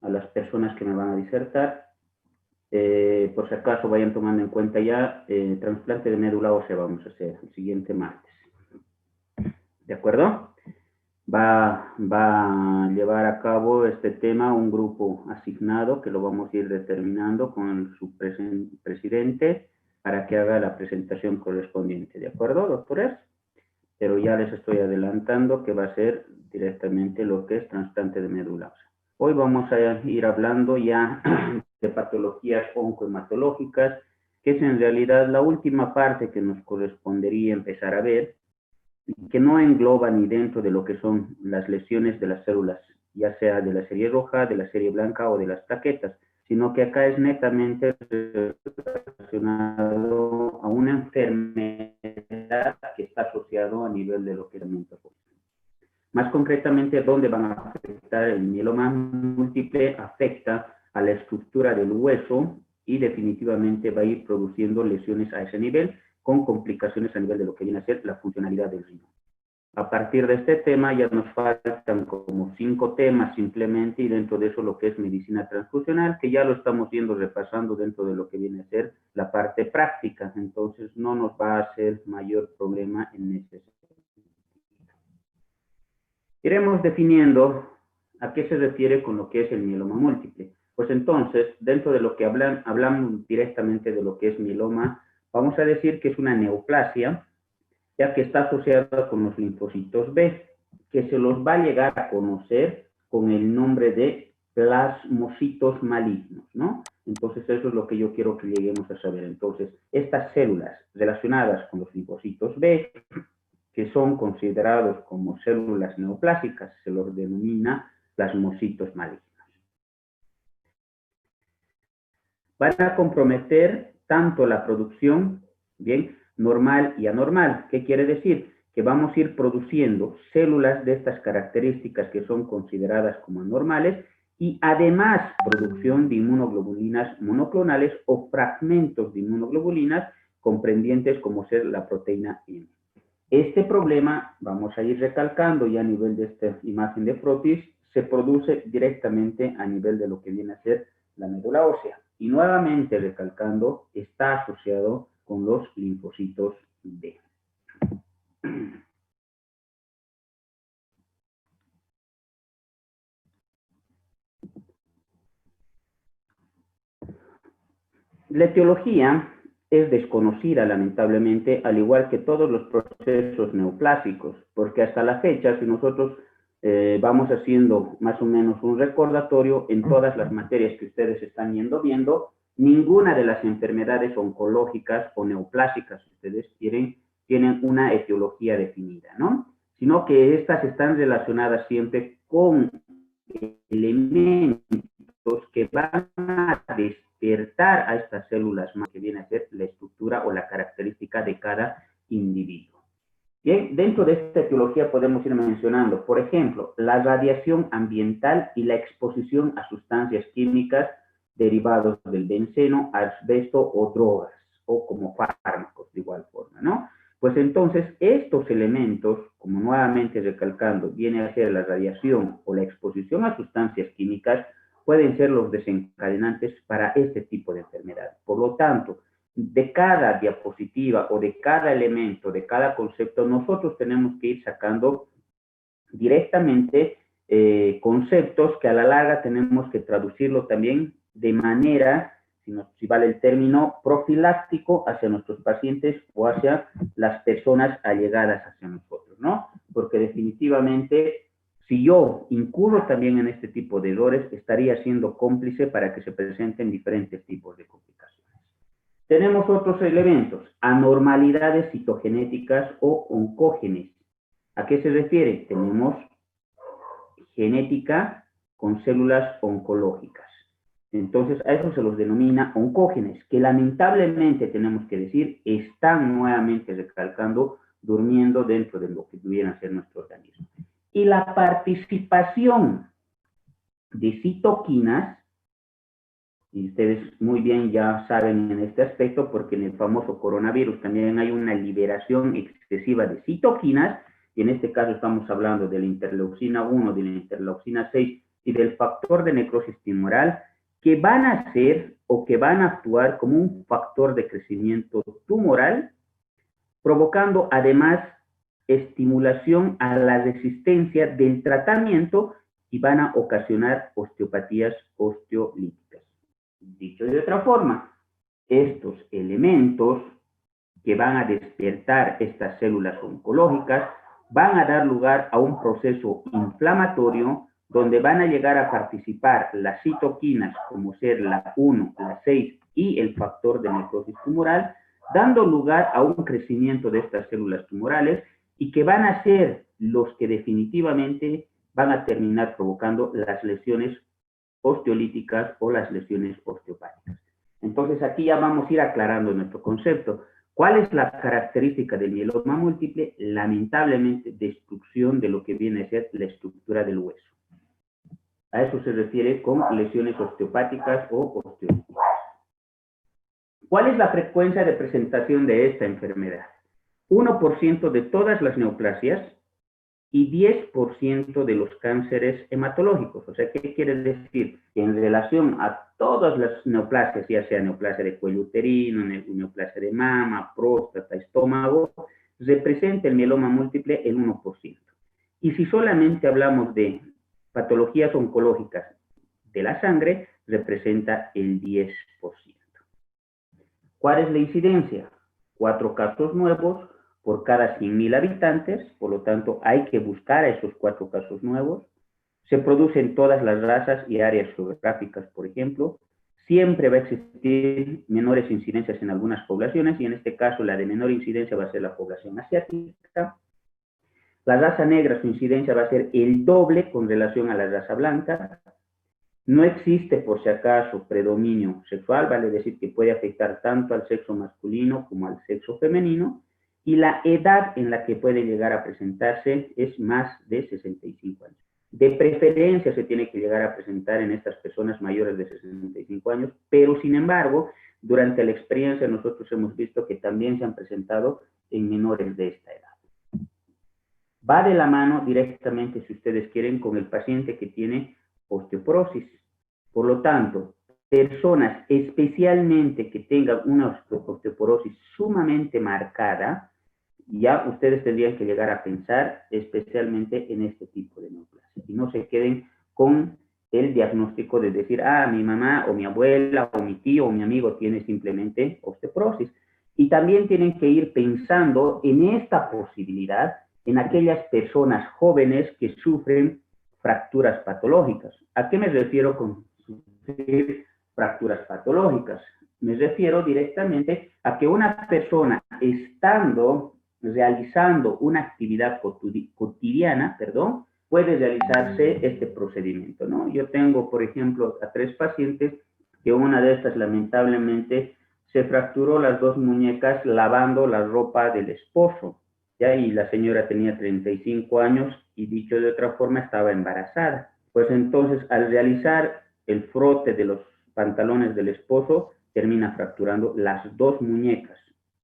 a las personas que me van a disertar. Por si acaso vayan tomando en cuenta ya, trasplante de médula ósea vamos a hacer el siguiente martes. ¿De acuerdo? Va a llevar a cabo este tema un grupo asignado que lo vamos a ir determinando con su presidente para que haga la presentación correspondiente. ¿De acuerdo, doctores? Pero ya les estoy adelantando que va a ser directamente lo que es trasplante de médula ósea. Hoy vamos a ir hablando ya de patologías oncohematológicas, que es en realidad la última parte que nos correspondería empezar a ver, y que no engloba ni dentro de lo que son las lesiones de las células, ya sea de la serie roja, de la serie blanca o de las plaquetas, sino que acá es netamente relacionado a una enfermedad que está asociado a nivel de lo que es el movimiento. Más concretamente, ¿dónde van a afectar? El mieloma múltiple afecta a la estructura del hueso y definitivamente va a ir produciendo lesiones a ese nivel, con complicaciones a nivel de lo que viene a ser la funcionalidad del riñón. A partir de este tema ya nos faltan como 5 temas simplemente, y dentro de eso lo que es medicina transfusional, que ya lo estamos viendo repasando dentro de lo que viene a ser la parte práctica, entonces no nos va a hacer mayor problema en ese sentido. Iremos definiendo a qué se refiere con lo que es el mieloma múltiple. Pues entonces, dentro de lo que hablamos directamente de lo que es mieloma, vamos a decir que es una neoplasia, ya que está asociada con los linfocitos B, que se los va a llegar a conocer con el nombre de plasmocitos malignos, ¿no? Entonces, eso es lo que yo quiero que lleguemos a saber. Entonces, estas células relacionadas con los linfocitos B, que son considerados como células neoplásicas, se los denomina plasmocitos malignos. Van a comprometer tanto la producción, bien, normal y anormal. ¿Qué quiere decir? Que vamos a ir produciendo células de estas características que son consideradas como anormales y además producción de inmunoglobulinas monoclonales o fragmentos de inmunoglobulinas comprendientes como ser la proteína M. Este problema, vamos a ir recalcando ya a nivel de esta imagen de frotis, se produce directamente a nivel de lo que viene a ser la médula ósea. Y nuevamente recalcando, está asociado con los linfocitos B. La etiología es desconocida, lamentablemente, al igual que todos los procesos neoplásicos, porque hasta la fecha, si nosotros vamos haciendo más o menos un recordatorio en todas las materias que ustedes están viendo, ninguna de las enfermedades oncológicas o neoplásicas, si ustedes quieren, tienen una etiología definida, ¿no? Sino que estas están relacionadas siempre con elementos que van a despertar a estas células más, que viene a ser la estructura o la característica de cada individuo. Bien, dentro de esta etiología podemos ir mencionando, por ejemplo, la radiación ambiental y la exposición a sustancias químicas derivados del benceno, asbesto o drogas, o como fármacos de igual forma, ¿no? Pues entonces, estos elementos, como nuevamente recalcando, viene a ser la radiación o la exposición a sustancias químicas, pueden ser los desencadenantes para este tipo de enfermedad. Por lo tanto, de cada diapositiva o de cada elemento, de cada concepto, nosotros tenemos que ir sacando directamente conceptos que a la larga tenemos que traducirlo también de manera, si vale el término, profiláctico hacia nuestros pacientes o hacia las personas allegadas hacia nosotros, ¿no? Porque definitivamente, si yo incurro también en este tipo de errores, estaría siendo cómplice para que se presenten diferentes tipos de complicaciones. Tenemos otros elementos, anormalidades citogenéticas o oncógenes. ¿A qué se refiere? Tenemos genética con células oncológicas. Entonces, a eso se los denomina oncógenes, que lamentablemente tenemos que decir, están nuevamente recalcando, durmiendo dentro de lo que pudiera ser nuestro organismo. Y la participación de citoquinas, y ustedes muy bien ya saben en este aspecto, porque en el famoso coronavirus también hay una liberación excesiva de citoquinas, y en este caso estamos hablando de la interleucina 1, de la interleucina 6, y del factor de necrosis tumoral, que van a ser o que van a actuar como un factor de crecimiento tumoral, provocando además estimulación a la resistencia del tratamiento y van a ocasionar osteopatías osteolíticas. Dicho de otra forma, estos elementos que van a despertar estas células oncológicas van a dar lugar a un proceso inflamatorio donde van a llegar a participar las citoquinas como ser la 1, la 6 y el factor de necrosis tumoral, dando lugar a un crecimiento de estas células tumorales y que van a ser los que definitivamente van a terminar provocando las lesiones osteolíticas o las lesiones osteopáticas. Entonces aquí ya vamos a ir aclarando nuestro concepto. ¿Cuál es la característica del mieloma múltiple? Lamentablemente, destrucción de lo que viene a ser la estructura del hueso. A eso se refiere con lesiones osteopáticas o osteolíticas. ¿Cuál es la frecuencia de presentación de esta enfermedad? 1% de todas las neoplasias y 10% de los cánceres hematológicos. O sea, ¿qué quiere decir? Que en relación a todas las neoplasias, ya sea neoplasia de cuello uterino, neoplasia de mama, próstata, estómago, representa el mieloma múltiple el 1%. Y si solamente hablamos de patologías oncológicas de la sangre, representa el 10%. ¿Cuál es la incidencia? 4 casos nuevos por cada 100.000 habitantes, por lo tanto hay que buscar a esos 4 casos nuevos. Se producen todas las razas y áreas geográficas, por ejemplo. Siempre va a existir menores incidencias en algunas poblaciones y en este caso la de menor incidencia va a ser la población asiática. La raza negra, su incidencia va a ser el doble con relación a la raza blanca. No existe, por si acaso, predominio sexual, vale decir que puede afectar tanto al sexo masculino como al sexo femenino, y la edad en la que puede llegar a presentarse es más de 65 años. De preferencia se tiene que llegar a presentar en estas personas mayores de 65 años, pero sin embargo, durante la experiencia nosotros hemos visto que también se han presentado en menores de esta edad. Va de la mano directamente, si ustedes quieren, con el paciente que tiene osteoporosis. Por lo tanto, personas especialmente que tengan una osteoporosis sumamente marcada, ya ustedes tendrían que llegar a pensar especialmente en este tipo de neoplasia. Y no se queden con el diagnóstico de decir, ah, mi mamá o mi abuela o mi tío o mi amigo tiene simplemente osteoporosis. Y también tienen que ir pensando en esta posibilidad en aquellas personas jóvenes que sufren fracturas patológicas. ¿A qué me refiero con sufrir fracturas patológicas? Me refiero directamente a que una persona estando realizando una actividad cotidiana, puede realizarse este procedimiento, ¿no? Yo tengo, por ejemplo, a 3 pacientes que una de estas lamentablemente se fracturó las 2 muñecas lavando la ropa del esposo, ¿ya? Y la señora tenía 35 años y dicho de otra forma estaba embarazada. Pues entonces al realizar el frote de los pantalones del esposo termina fracturando las 2 muñecas.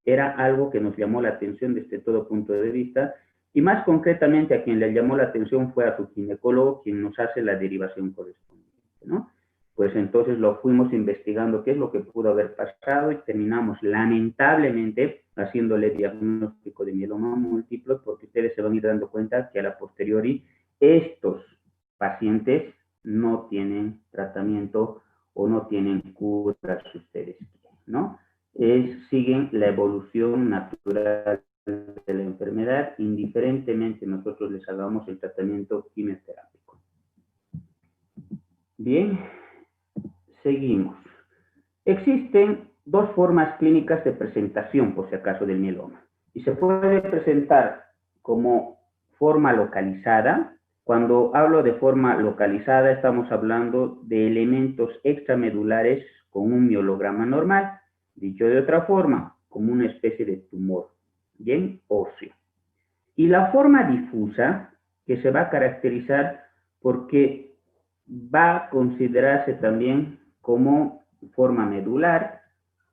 Era algo que nos llamó la atención desde todo punto de vista y más concretamente a quien le llamó la atención fue a su ginecólogo quien nos hace la derivación correspondiente, ¿no? Pues entonces lo fuimos investigando qué es lo que pudo haber pasado y terminamos lamentablemente haciéndole diagnóstico de mieloma múltiple porque ustedes se van a ir dando cuenta que a la posteriori estos pacientes no tienen tratamiento o no tienen cura si ustedes quieren, ¿no? Siguen la evolución natural de la enfermedad indiferentemente nosotros les hagamos el tratamiento quimioterápico. Bien. Seguimos. Existen 2 formas clínicas de presentación, por si acaso, del mieloma. Y se puede presentar como forma localizada. Cuando hablo de forma localizada, estamos hablando de elementos extramedulares con un mielograma normal. Dicho de otra forma, como una especie de tumor, bien óseo. Y la forma difusa, que se va a caracterizar porque va a considerarse también como forma medular,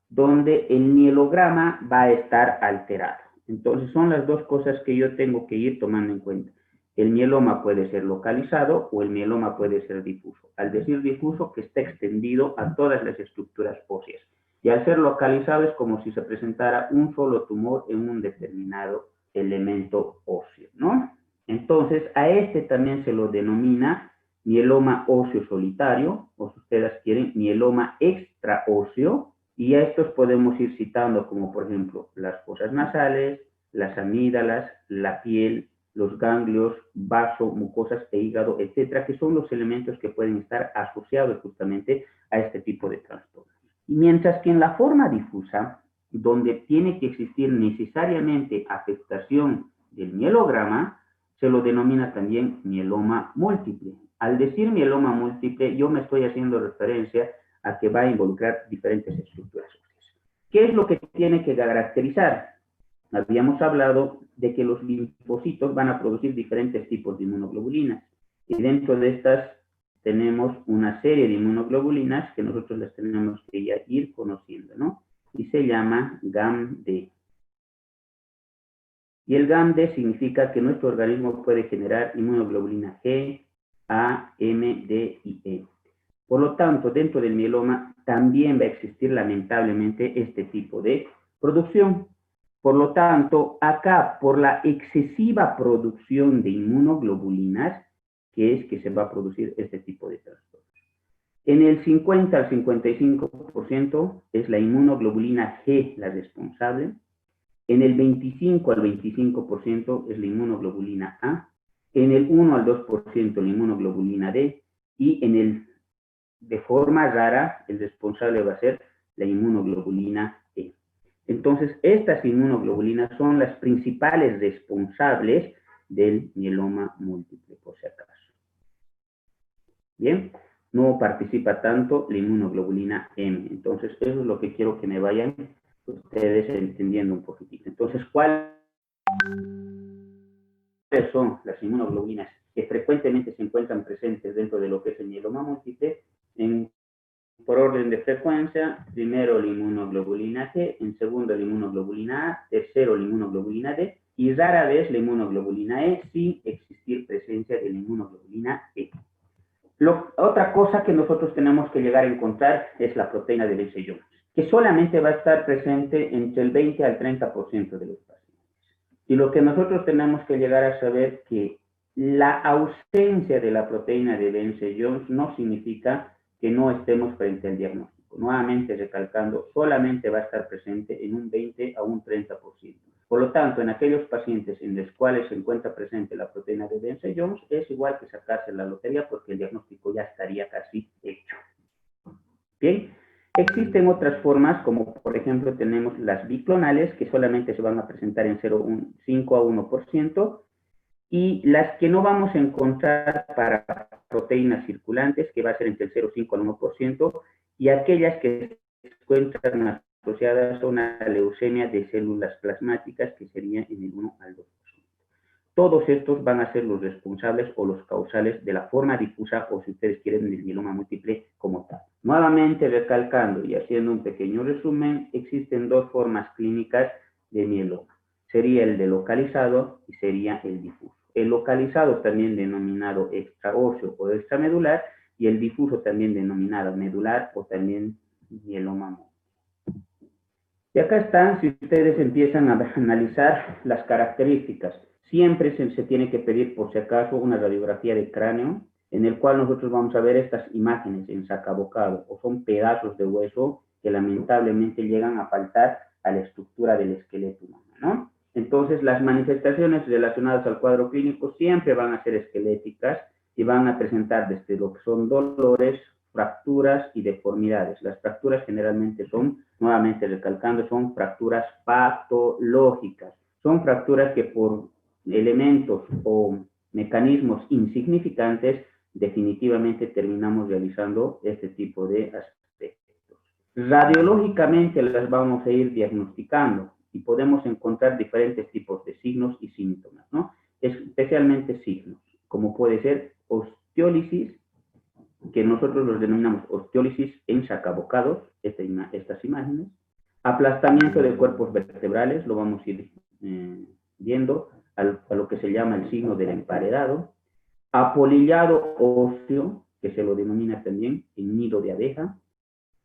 donde el mielograma va a estar alterado. Entonces son las 2 cosas que yo tengo que ir tomando en cuenta. El mieloma puede ser localizado o el mieloma puede ser difuso. Al decir difuso, que está extendido a todas las estructuras óseas. Y al ser localizado es como si se presentara un solo tumor en un determinado elemento óseo, ¿no? Entonces, a este también se lo denomina mieloma óseo solitario, o si ustedes quieren, mieloma extraóseo, y a estos podemos ir citando como, por ejemplo, las fosas nasales, las amígdalas, la piel, los ganglios, vaso, mucosas e hígado, etcétera, que son los elementos que pueden estar asociados justamente a este tipo de trastornos. Mientras que en la forma difusa, donde tiene que existir necesariamente afectación del mielograma, se lo denomina también mieloma múltiple. Al decir mieloma múltiple, yo me estoy haciendo referencia a que va a involucrar diferentes estructuras óseas. ¿Qué es lo que tiene que caracterizar? Habíamos hablado de que los linfocitos van a producir diferentes tipos de inmunoglobulinas. Y dentro de estas tenemos una serie de inmunoglobulinas que nosotros las tenemos que ya ir conociendo, ¿no? Y se llama GAM-D. Y el GAM-D significa que nuestro organismo puede generar inmunoglobulina G, A, M, D y E. Por lo tanto, dentro del mieloma también va a existir lamentablemente este tipo de producción. Por lo tanto, acá, por la excesiva producción de inmunoglobulinas, que es que se va a producir este tipo de trastornos. En el 50 al 55% es la inmunoglobulina G la responsable. En el 25 al 25% es la inmunoglobulina A. En el 1 al 2% la inmunoglobulina D. Y en el, de forma rara, el responsable va a ser la inmunoglobulina E. Entonces, estas inmunoglobulinas son las principales responsables del mieloma múltiple, por si acaso. Bien, no participa tanto la inmunoglobulina M. Entonces, eso es lo que quiero que me vayan ustedes entendiendo un poquitito. Entonces, ¿cuáles son las inmunoglobulinas que frecuentemente se encuentran presentes dentro de lo que es el mieloma múltiple? Por orden de frecuencia, primero la inmunoglobulina G, en segundo la inmunoglobulina A, tercero la inmunoglobulina D, y rara vez la inmunoglobulina E sin existir presencia de la inmunoglobulina E. Otra cosa que nosotros tenemos que llegar a encontrar es la proteína de Bence-Jones, que solamente va a estar presente entre el 20 al 30% de los pacientes. Y lo que nosotros tenemos que llegar a saber que la ausencia de la proteína de Bence-Jones no significa que no estemos frente al diagnóstico. Nuevamente recalcando, solamente va a estar presente en un 20 a un 30%. Por lo tanto, en aquellos pacientes en los cuales se encuentra presente la proteína de Bence-Jones, es igual que sacarse la lotería porque el diagnóstico ya estaría casi hecho. Bien, existen otras formas, como por ejemplo tenemos las biclonales, que solamente se van a presentar en 0,5 a 1%, y las que no vamos a encontrar para proteínas circulantes, que va a ser entre el 0,5 al 1%, y aquellas que se encuentran asociadas a una leucemia de células plasmáticas, que sería en el 1 al 2%. Todos estos van a ser los responsables o los causales de la forma difusa, o si ustedes quieren, del mieloma múltiple como tal. Nuevamente recalcando y haciendo un pequeño resumen, existen dos formas clínicas de mieloma. Sería el de localizado y sería el difuso. El localizado también denominado extraóseo o extramedular, y el difuso también denominado medular o también mieloma múltiple. Y acá están, si ustedes empiezan a analizar las características. Siempre se tiene que pedir, por si acaso, una radiografía de cráneo, en el cual nosotros vamos a ver estas imágenes en sacabocado, o son pedazos de hueso que lamentablemente llegan a faltar a la estructura del esqueleto humano, ¿no? Entonces, las manifestaciones relacionadas al cuadro clínico siempre van a ser esqueléticas y van a presentar desde lo que son dolores, fracturas y deformidades. Las fracturas generalmente son, nuevamente recalcando, son fracturas patológicas. Son fracturas que por elementos o mecanismos insignificantes definitivamente terminamos realizando este tipo de aspectos. Radiológicamente las vamos a ir diagnosticando y podemos encontrar diferentes tipos de signos y síntomas, ¿no? Especialmente signos, como puede ser osteólisis, que nosotros los denominamos osteólisis en sacabocados, estas imágenes, aplastamiento de cuerpos vertebrales, lo vamos a ir viendo, a lo que se llama el signo del emparedado, apolillado óseo, que se lo denomina también el nido de abeja,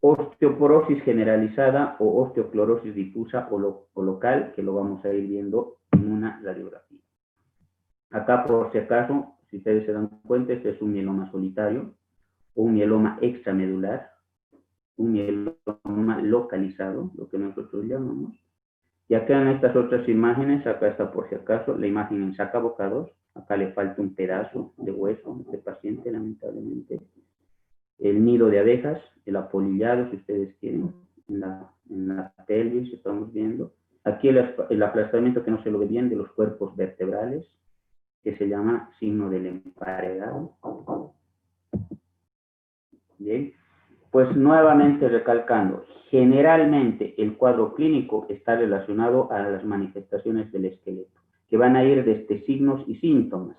osteoporosis generalizada o osteoclorosis difusa o local, que lo vamos a ir viendo en una radiografía. Acá, por si acaso, si ustedes se dan cuenta, este es un mieloma solitario, un mieloma extramedular, un mieloma localizado, lo que nosotros llamamos. Y acá en estas otras imágenes, acá está por si acaso la imagen en sacabocados. Acá le falta un pedazo de hueso a este paciente, lamentablemente. El nido de abejas, el apolillado, si ustedes quieren, en la pelvis, estamos viendo. Aquí el aplastamiento, que no se lo ve bien, de los cuerpos vertebrales, que se llama signo del emparedado. Bien, pues nuevamente recalcando, generalmente el cuadro clínico está relacionado a las manifestaciones del esqueleto, que van a ir desde signos y síntomas.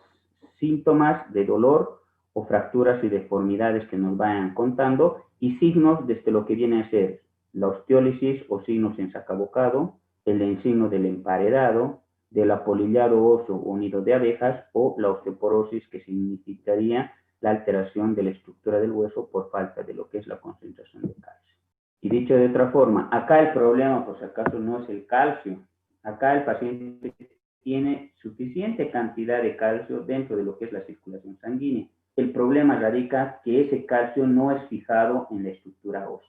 Síntomas de dolor o fracturas y deformidades que nos vayan contando, y signos desde lo que viene a ser la osteólisis o signos en sacabocado, el signo del emparedado, del apolillado óseo o nido de abejas, o la osteoporosis, que significaría la alteración de la estructura del hueso por falta de lo que es la concentración de calcio. Y dicho de otra forma, acá el problema, por si acaso, no es el calcio. Acá el paciente tiene suficiente cantidad de calcio dentro de lo que es la circulación sanguínea. El problema radica que ese calcio no es fijado en la estructura ósea.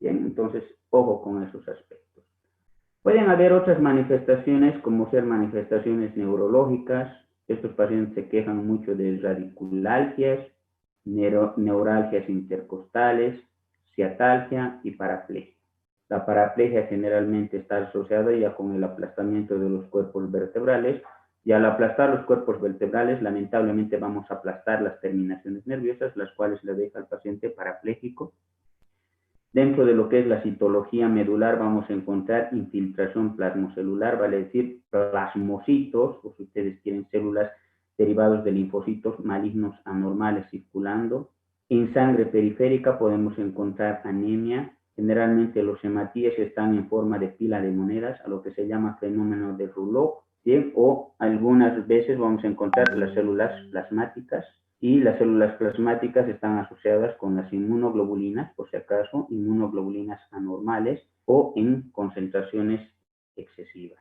Bien, entonces, ojo con esos aspectos. Pueden haber otras manifestaciones, como ser manifestaciones neurológicas. Estos pacientes se quejan mucho de radiculalgias, neuralgias intercostales, ciatalgia y paraplegia. La paraplegia generalmente está asociada ya con el aplastamiento de los cuerpos vertebrales, y al aplastar los cuerpos vertebrales, lamentablemente vamos a aplastar las terminaciones nerviosas, las cuales le deja al paciente parapléjico. Dentro de lo que es la citología medular vamos a encontrar infiltración plasmocelular, vale decir plasmocitos, o si ustedes quieren células derivados de linfocitos malignos anormales circulando. En sangre periférica podemos encontrar anemia. Generalmente los hematíes están en forma de pila de monedas, a lo que se llama fenómeno de Rouleau, ¿sí? O algunas veces vamos a encontrar las células plasmáticas, y las células plasmáticas están asociadas con las inmunoglobulinas, por si acaso, inmunoglobulinas anormales o en concentraciones excesivas.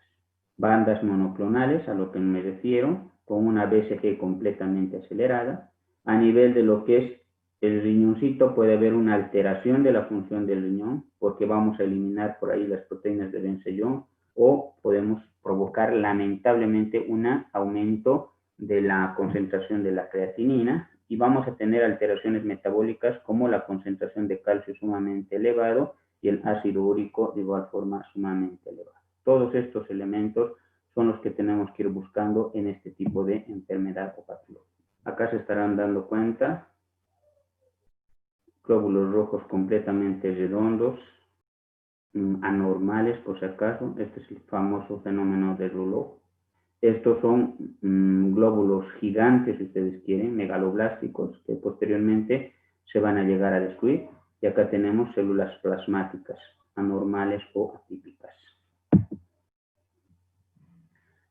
Bandas monoclonales, a lo que me refiero, con una BCG completamente acelerada. A nivel de lo que es el riñoncito, puede haber una alteración de la función del riñón, porque vamos a eliminar por ahí las proteínas de Bensellón, o podemos provocar lamentablemente un aumento de la concentración de la creatinina, y vamos a tener alteraciones metabólicas como la concentración de calcio sumamente elevado y el ácido úrico de igual forma sumamente elevado. Todos estos elementos son los que tenemos que ir buscando en este tipo de enfermedad o patología. Acá se estarán dando cuenta, glóbulos rojos completamente redondos, anormales por si acaso. Este es el famoso fenómeno de Rouleau. Estos son glóbulos gigantes, si ustedes quieren, megaloblásticos, que posteriormente se van a llegar a destruir. Y acá tenemos células plasmáticas, anormales o atípicas.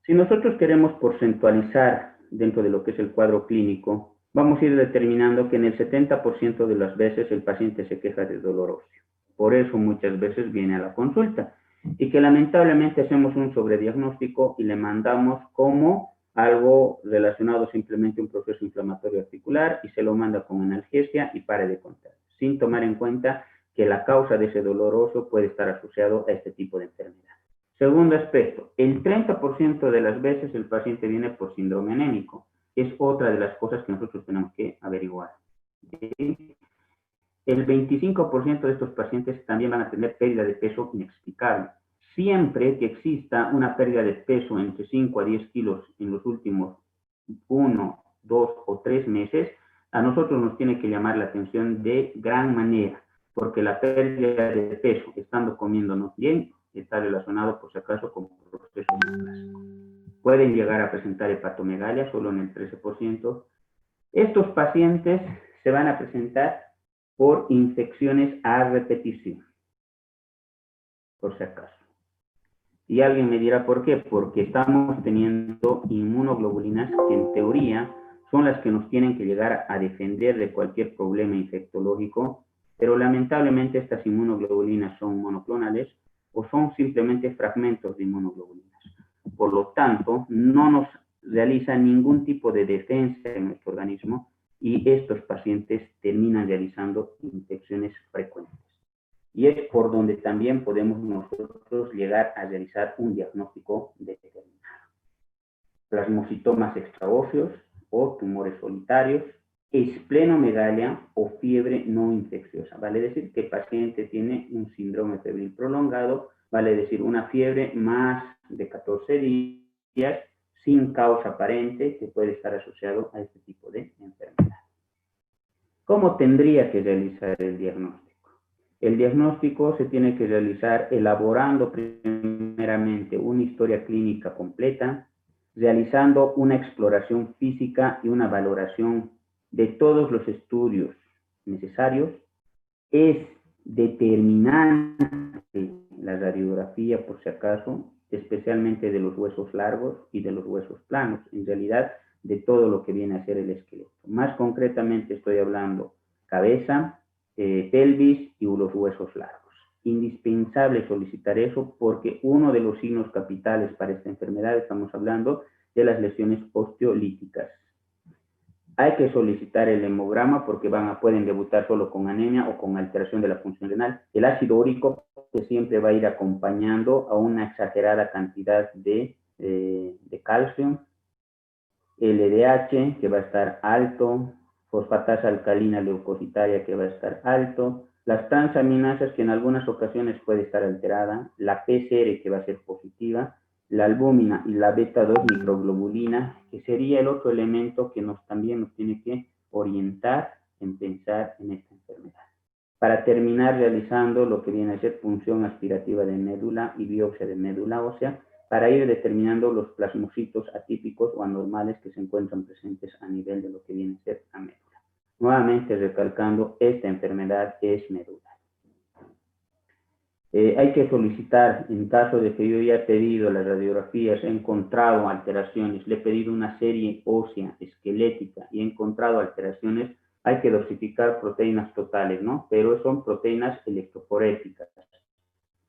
Si nosotros queremos porcentualizar dentro de lo que es el cuadro clínico, vamos a ir determinando que en el 70% de las veces el paciente se queja de dolor óseo. Por eso muchas veces viene a la consulta, y que lamentablemente hacemos un sobrediagnóstico y le mandamos como algo relacionado simplemente a un proceso inflamatorio articular, y se lo manda con analgesia y pare de contar, sin tomar en cuenta que la causa de ese dolor óseo puede estar asociado a este tipo de enfermedad. Segundo aspecto, el 30% de las veces el paciente viene por síndrome anémico. Es otra de las cosas que nosotros tenemos que averiguar. ¿Sí? El 25% de estos pacientes también van a tener pérdida de peso inexplicable. Siempre que exista una pérdida de peso entre 5 a 10 kilos en los últimos 1, 2 o 3 meses, a nosotros nos tiene que llamar la atención de gran manera, porque la pérdida de peso, estando comiéndonos bien, está relacionado, por si acaso, con procesos neoplásicos. Pueden llegar a presentar hepatomegalia solo en el 13%. Estos pacientes se van a presentar por infecciones a repetición, por si acaso. Y alguien me dirá, ¿por qué? Porque estamos teniendo inmunoglobulinas que en teoría son las que nos tienen que llegar a defender de cualquier problema infectológico, pero lamentablemente estas inmunoglobulinas son monoclonales o son simplemente fragmentos de inmunoglobulinas. Por lo tanto, no nos realiza ningún tipo de defensa en nuestro organismo y estos pacientes terminan realizando infecciones frecuentes. Y es por donde también podemos nosotros llegar a realizar un diagnóstico determinado. Plasmocitomas extraóseos o tumores solitarios, esplenomegalia o fiebre no infecciosa. Vale decir que el paciente tiene un síndrome febril prolongado, vale decir una fiebre más de 14 días sin causa aparente que puede estar asociado a este tipo de enfermedad. ¿Cómo tendría que realizar el diagnóstico? El diagnóstico se tiene que realizar elaborando primeramente una historia clínica completa, realizando una exploración física y una valoración de todos los estudios necesarios. Es determinante la radiografía, por si acaso, especialmente de los huesos largos y de los huesos planos, en realidad de todo lo que viene a ser el esqueleto. Más concretamente estoy hablando cabeza, pelvis y los huesos largos. Indispensable solicitar eso porque uno de los signos capitales para esta enfermedad, estamos hablando de las lesiones osteolíticas. Hay que solicitar el hemograma porque pueden debutar solo con anemia o con alteración de la función renal. El ácido úrico, que siempre va a ir acompañando a una exagerada cantidad de calcio. El LDH, que va a estar alto. Fosfatasa alcalina leucocitaria, que va a estar alto. Las transaminasas, que en algunas ocasiones puede estar alterada. La PCR, que va a ser positiva. La albúmina y la beta-2 microglobulina, que sería el otro elemento que también nos tiene que orientar en pensar en esta enfermedad. Para terminar realizando lo que viene a ser punción aspirativa de médula y biopsia de médula ósea, para ir determinando los plasmocitos atípicos o anormales que se encuentran presentes a nivel de lo que viene a ser la médula. Nuevamente recalcando, esta enfermedad es medular. Hay que solicitar, en caso de que yo ya he pedido las radiografías, he encontrado alteraciones, le he pedido una serie ósea, esquelética y he encontrado alteraciones, hay que dosificar proteínas totales, ¿no? Pero son proteínas electroforéticas.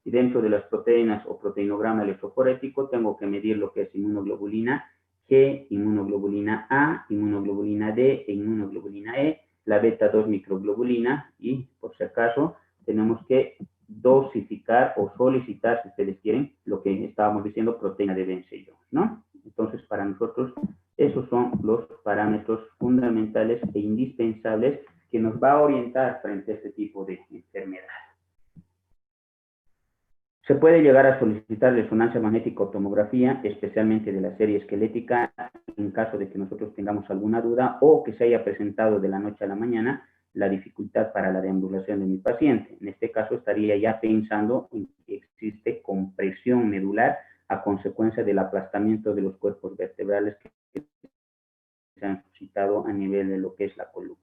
Y dentro de las proteínas o proteinograma electroforético tengo que medir lo que es inmunoglobulina G, inmunoglobulina A, inmunoglobulina D e inmunoglobulina E, la beta-2 microglobulina y, por si acaso, tenemos que dosificar o solicitar, si ustedes quieren, lo que estábamos diciendo, proteína de Bence-Jones, ¿no? Entonces, para nosotros, esos son los parámetros fundamentales e indispensables que nos va a orientar frente a este tipo de enfermedad. Se puede llegar a solicitar resonancia magnética o tomografía, especialmente de la serie esquelética, en caso de que nosotros tengamos alguna duda o que se haya presentado de la noche a la mañana la dificultad para la deambulación de mi paciente. En este caso estaría ya pensando en que existe compresión medular a consecuencia del aplastamiento de los cuerpos vertebrales que se han suscitado a nivel de lo que es la columna.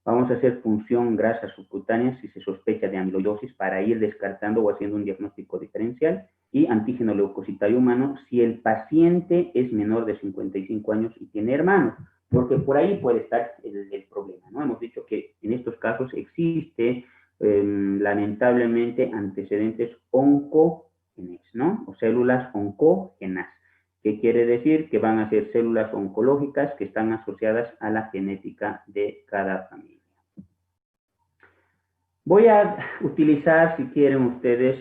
Vamos a hacer punción grasa subcutánea si se sospecha de amiloidosis para ir descartando o haciendo un diagnóstico diferencial y antígeno leucocitario humano si el paciente es menor de 55 años y tiene hermanos, porque por ahí puede estar el problema, ¿no? Hemos dicho que en estos casos existe lamentablemente antecedentes oncogenes, ¿no? O células oncógenas. ¿Qué quiere decir? Que van a ser células oncológicas que están asociadas a la genética de cada familia. Voy a utilizar, si quieren ustedes,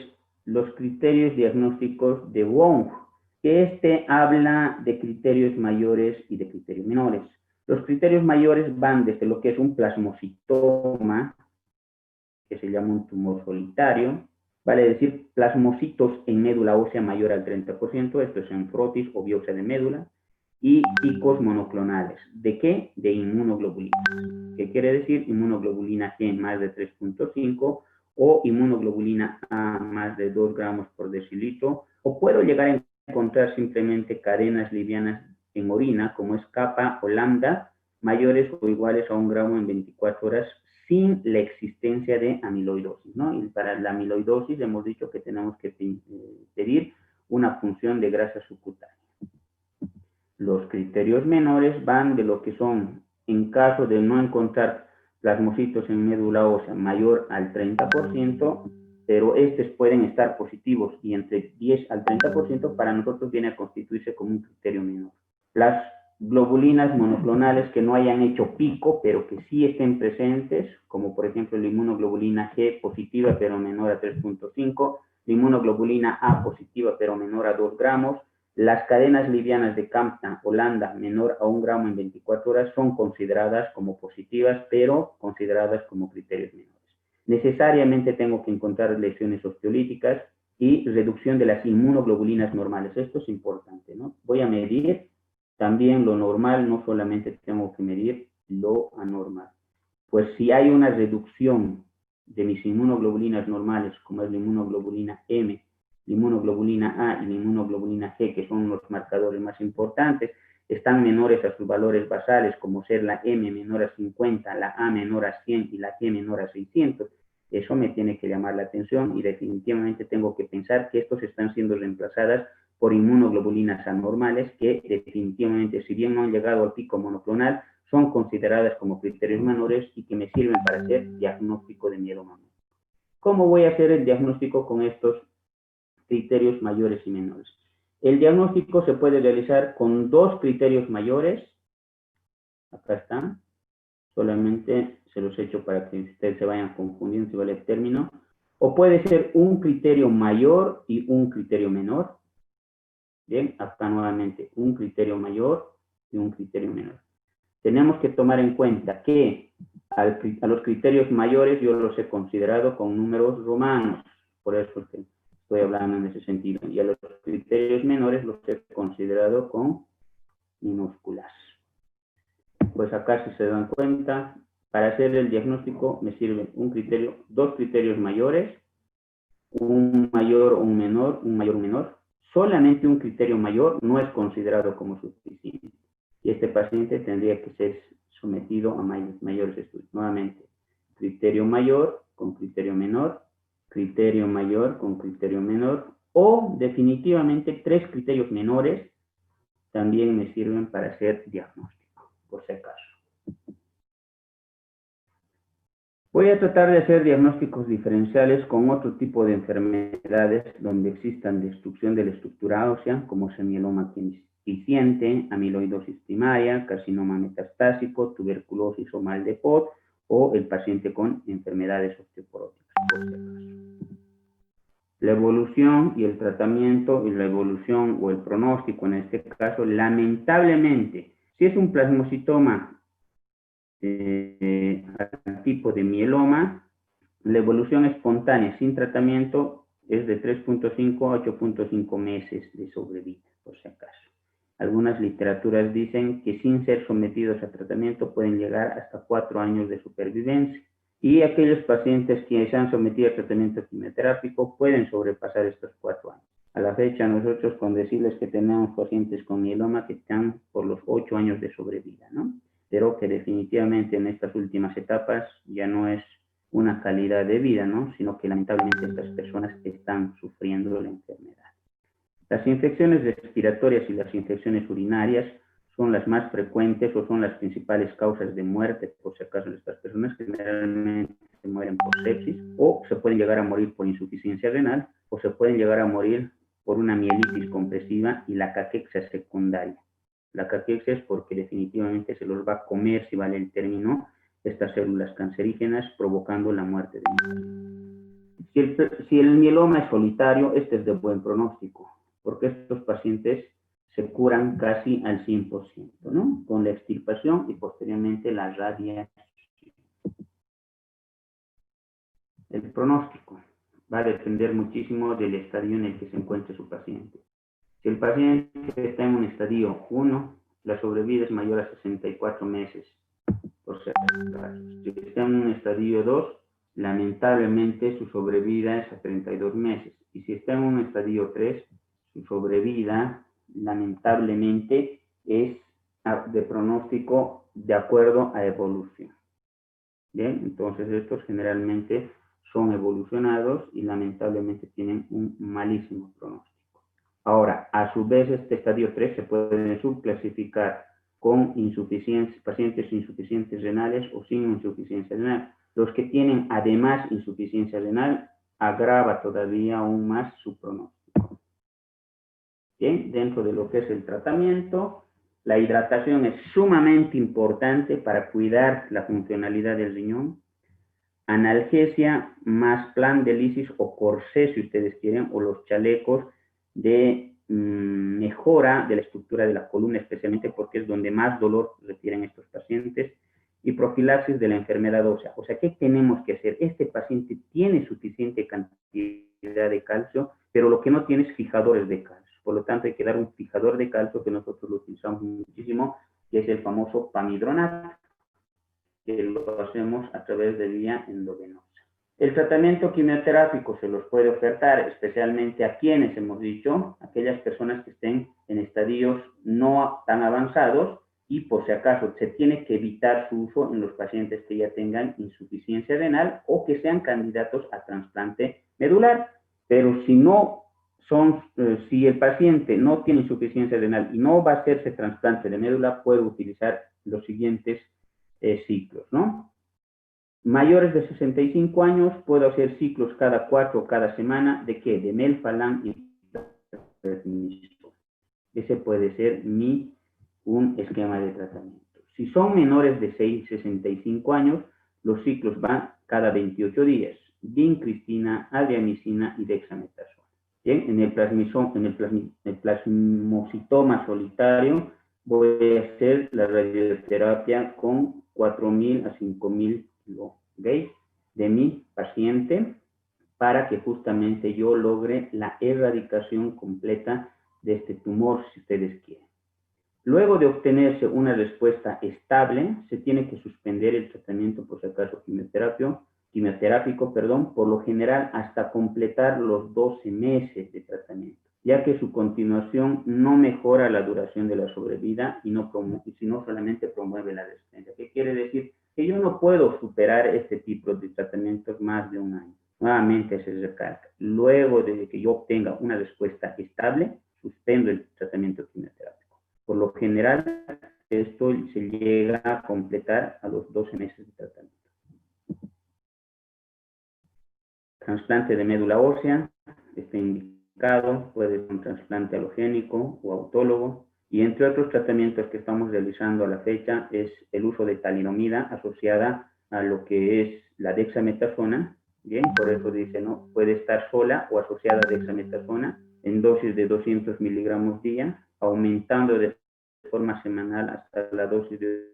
los criterios diagnósticos de Wong, que habla de criterios mayores y de criterios menores. Los criterios mayores van desde lo que es un plasmocitoma, que se llama un tumor solitario, vale decir plasmocitos en médula ósea mayor al 30%, esto es en frotis o biopsia de médula, y picos monoclonales. ¿De qué? De inmunoglobulina. ¿Qué quiere decir? Inmunoglobulina G más de 3.5 o inmunoglobulina A más de 2 gramos por decilitro, o puedo llegar a encontrar simplemente cadenas livianas en orina, como es kappa o lambda, mayores o iguales a 1 gramo en 24 horas, sin la existencia de amiloidosis, ¿no? Y para la amiloidosis hemos dicho que tenemos que pedir una función de grasa subcutánea. Los criterios menores van de lo que son, en caso de no encontrar plasmocitos en médula ósea mayor al 30%, pero estos pueden estar positivos y entre 10 al 30%, para nosotros viene a constituirse como un criterio menor. Las globulinas monoclonales que no hayan hecho pico, pero que sí estén presentes, como por ejemplo la inmunoglobulina G positiva pero menor a 3.5, la inmunoglobulina A positiva pero menor a 2 gramos, las cadenas livianas de Campton, Holanda, menor a 1 gramo en 24 horas, son consideradas como positivas, pero consideradas como criterios menores. Necesariamente tengo que encontrar lesiones osteolíticas y reducción de las inmunoglobulinas normales. Esto es importante, ¿no? Voy a medir también lo normal, no solamente tengo que medir lo anormal. Pues si hay una reducción de mis inmunoglobulinas normales, como es la inmunoglobulina M, la inmunoglobulina A y la inmunoglobulina G, que son los marcadores más importantes, están menores a sus valores basales, como ser la M menor a 50, la A menor a 100 y la G menor a 600. Eso me tiene que llamar la atención y definitivamente tengo que pensar que estos están siendo reemplazadas por inmunoglobulinas anormales que definitivamente, si bien no han llegado al pico monoclonal, son consideradas como criterios menores y que me sirven para hacer diagnóstico de mieloma. ¿Cómo voy a hacer el diagnóstico con estos criterios mayores y menores? El diagnóstico se puede realizar con 2 criterios mayores. Acá están. Solamente se los he hecho para que ustedes se vayan confundiendo si vale el término. O puede ser un criterio mayor y un criterio menor. Bien, acá nuevamente un criterio mayor y un criterio menor. Tenemos que tomar en cuenta que a los criterios mayores yo los he considerado con números romanos, por eso es que estoy hablando en ese sentido, y a los criterios menores los he considerado con minúsculas. Pues acá, si se dan cuenta, para hacer el diagnóstico me sirve un criterio, 2 criterios mayores, un mayor o un menor, un mayor o un menor. Solamente un criterio mayor no es considerado como suficiente. Y este paciente tendría que ser sometido a mayores estudios. Nuevamente, criterio mayor con criterio menor, criterio mayor con criterio menor, o definitivamente 3 criterios menores también me sirven para hacer diagnóstico, por si acaso. Voy a tratar de hacer diagnósticos diferenciales con otro tipo de enfermedades donde existan destrucción de la estructura ósea, como semieloma quiescente, amiloidosis primaria, carcinoma metastásico, tuberculosis o mal de Pot, o el paciente con enfermedades osteoporóticas, por si acaso. La evolución y el tratamiento, y la evolución o el pronóstico en este caso, lamentablemente, si es un plasmocitoma al tipo de mieloma, la evolución espontánea sin tratamiento es de 3.5 a 8.5 meses de sobrevida, por si acaso. Algunas literaturas dicen que sin ser sometidos a tratamiento pueden llegar hasta 4 años de supervivencia. Y aquellos pacientes que se han sometido a tratamiento quimioterápico pueden sobrepasar estos 4 años. A la fecha, nosotros con decirles que tenemos pacientes con mieloma que están por los 8 años de sobrevida, ¿no? Pero que definitivamente en estas últimas etapas ya no es una calidad de vida, ¿no? Sino que lamentablemente estas personas están sufriendo la enfermedad. Las infecciones respiratorias y las infecciones urinarias son las más frecuentes o son las principales causas de muerte, por si acaso, de estas personas que generalmente se mueren por sepsis, o se pueden llegar a morir por insuficiencia renal, o se pueden llegar a morir por una mielitis compresiva y la caquexia secundaria. La caquexia es porque definitivamente se los va a comer, si vale el término, estas células cancerígenas, provocando la muerte de ellos. Si el mieloma es solitario, este es de buen pronóstico, porque estos pacientes se curan casi al 100%, ¿no? Con la extirpación y posteriormente la radiación. El pronóstico va a depender muchísimo del estadio en el que se encuentre su paciente. Si el paciente está en un estadio 1, la sobrevida es mayor a 64 meses, por ser caso. Si está en un estadio 2, lamentablemente su sobrevida es a 32 meses. Y si está en un estadio 3, su sobrevida lamentablemente es de pronóstico de acuerdo a evolución. Bien, entonces estos generalmente son evolucionados y lamentablemente tienen un malísimo pronóstico. Ahora, a su vez, este estadio 3 se puede subclasificar con pacientes insuficientes renales o sin insuficiencia renal. Los que tienen además insuficiencia renal agrava todavía aún más su pronóstico. Bien, dentro de lo que es el tratamiento, la hidratación es sumamente importante para cuidar la funcionalidad del riñón. Analgesia más plan de lisis o corsé, si ustedes quieren, o los chalecos de mejora de la estructura de la columna, especialmente porque es donde más dolor refieren estos pacientes, y profilaxis de la enfermedad ósea. O sea, ¿qué tenemos que hacer? Este paciente tiene suficiente cantidad de calcio, pero lo que no tiene es fijadores de calcio. Por lo tanto, hay que dar un fijador de calcio que nosotros lo utilizamos muchísimo, que es el famoso pamidronato, que lo hacemos a través de vía endovenosa. El tratamiento quimioterápico se los puede ofertar especialmente a quienes hemos dicho, aquellas personas que estén en estadios no tan avanzados, y por si acaso se tiene que evitar su uso en los pacientes que ya tengan insuficiencia renal o que sean candidatos a trasplante medular. Pero si no son, si el paciente no tiene insuficiencia renal y no va a hacerse trasplante de médula, puede utilizar los siguientes ciclos, ¿no? Mayores de 65 años, puedo hacer ciclos cada 4 o cada semana. ¿De qué? De melphalan y prednisone. Ese puede ser un esquema de tratamiento. Si son menores de 65 años, los ciclos van cada 28 días. Vincristina, adriamicina y dexametasona. Bien, en el plasmocitoma solitario voy a hacer la radioterapia con 4.000 a 5.000 kilogauge de mi paciente para que justamente yo logre la erradicación completa de este tumor, si ustedes quieren. Luego de obtenerse una respuesta estable, se tiene que suspender el tratamiento, por si acaso quimioterápico, por lo general hasta completar los 12 meses de tratamiento, ya que su continuación no mejora la duración de la sobrevida sino solamente promueve la resistencia. ¿Qué quiere decir? Que yo no puedo superar este tipo de tratamientos más de un año. Nuevamente se recalca, luego de que yo obtenga una respuesta estable, suspendo el tratamiento quimioterápico. Por lo general, esto se llega a completar a los 12 meses de tratamiento. Trasplante de médula ósea, está indicado, puede ser un trasplante halogénico o autólogo, y entre otros tratamientos que estamos realizando a la fecha es el uso de talidomida asociada a lo que es la dexametasona. Bien, por eso dice, ¿no? Puede estar sola o asociada a dexametasona en dosis de 200 miligramos día, aumentando de forma semanal hasta la dosis de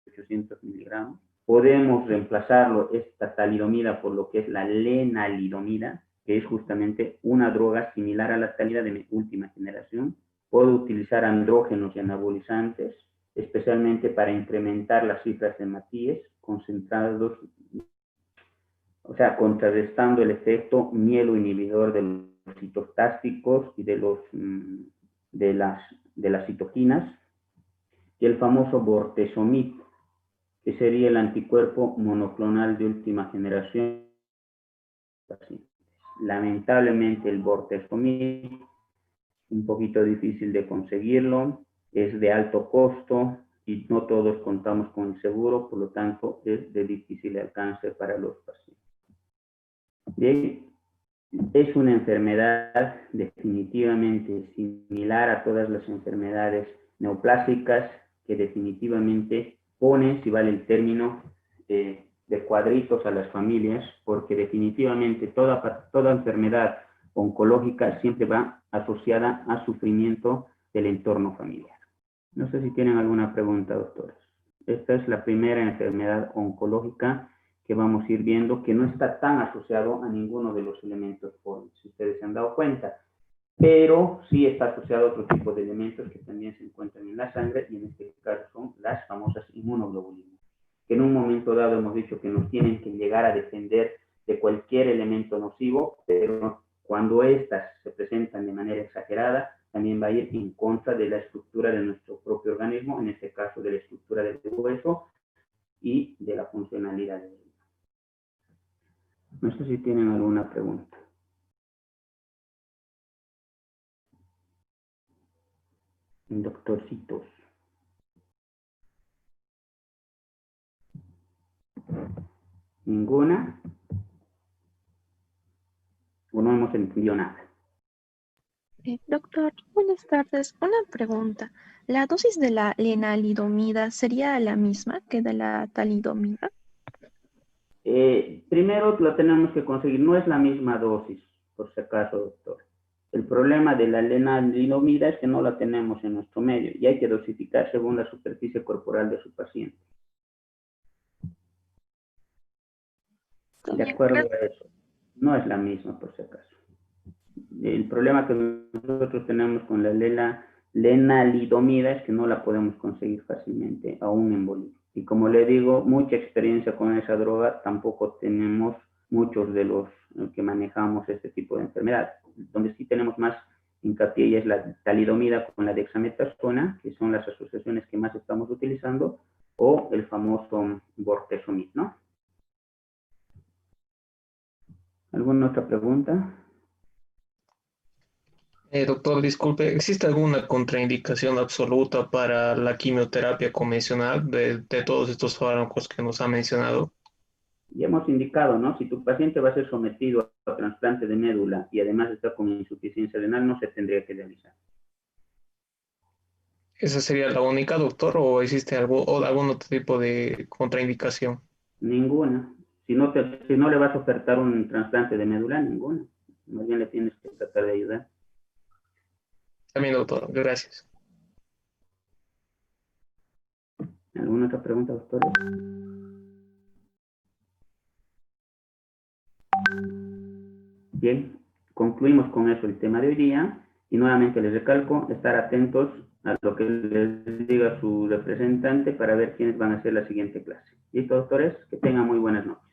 800 miligramos. Podemos reemplazarlo, esta talidomida, por lo que es la lenalidomida, que es justamente una droga similar a la talida de última generación. Puedo utilizar andrógenos y anabolizantes, especialmente para incrementar las cifras de Matías, concentrados, o sea, contrarrestando el efecto mieloinhibidor de los citostásticos y de las citoquinas, y el famoso bortezomib, que sería el anticuerpo monoclonal de última generación. Lamentablemente el bortezomib, un poquito difícil de conseguirlo, es de alto costo y no todos contamos con el seguro, por lo tanto es de difícil alcance para los pacientes. Bien, es una enfermedad definitivamente similar a todas las enfermedades neoplásicas, que definitivamente pone, si vale el término, de cuadritos a las familias, porque definitivamente toda enfermedad oncológica siempre va asociada a sufrimiento del entorno familiar. No sé si tienen alguna pregunta, doctores. Esta es la primera enfermedad oncológica que vamos a ir viendo, que no está tan asociado a ninguno de los elementos FODMAP, si ustedes se han dado cuenta, pero sí está asociado a otro tipo de elementos que también se encuentran en la sangre, y en este caso son las famosas inmunoglobulinas, que en un momento dado hemos dicho que nos tienen que llegar a defender de cualquier elemento nocivo, pero cuando estas se presentan de manera exagerada, también va a ir en contra de la estructura de nuestro propio organismo, en este caso de la estructura del hueso y de la funcionalidad del riñón. No sé si tienen alguna pregunta. Doctorcitos. ¿Ninguna? ¿O no hemos entendido nada? Doctor, buenas tardes. Una pregunta. ¿La dosis de la lenalidomida sería la misma que de la talidomida? Primero lo tenemos que conseguir, no es la misma dosis, por si acaso, doctor. El problema de la lenalidomida es que no la tenemos en nuestro medio y hay que dosificar según la superficie corporal de su paciente. Está De bien, acuerdo a eso, no es la misma, por si acaso. El problema que nosotros tenemos con la lenalidomida es que no la podemos conseguir fácilmente, aún en Bolivia. Y como le digo, mucha experiencia con esa droga tampoco tenemos muchos de los que manejamos este tipo de enfermedad. Donde sí tenemos más hincapié es la talidomida con la dexametasona, que son las asociaciones que más estamos utilizando, o el famoso bortezomib, ¿no? ¿Alguna otra pregunta? Doctor, disculpe, ¿existe alguna contraindicación absoluta para la quimioterapia convencional de todos estos fármacos que nos ha mencionado? Ya hemos indicado, ¿no? Si tu paciente va a ser sometido a trasplante de médula y además está con insuficiencia renal, no se tendría que realizar. ¿Esa sería la única, doctor, o existe algún otro tipo de contraindicación? Ninguna. Si no le vas a ofertar un trasplante de médula, ninguna. Más bien le tienes que tratar de ayudar. También, doctor, gracias. ¿Alguna otra pregunta, doctor? Bien, concluimos con eso el tema de hoy día y nuevamente les recalco estar atentos a lo que les diga su representante para ver quiénes van a hacer la siguiente clase. Listo, doctores, que tengan muy buenas noches.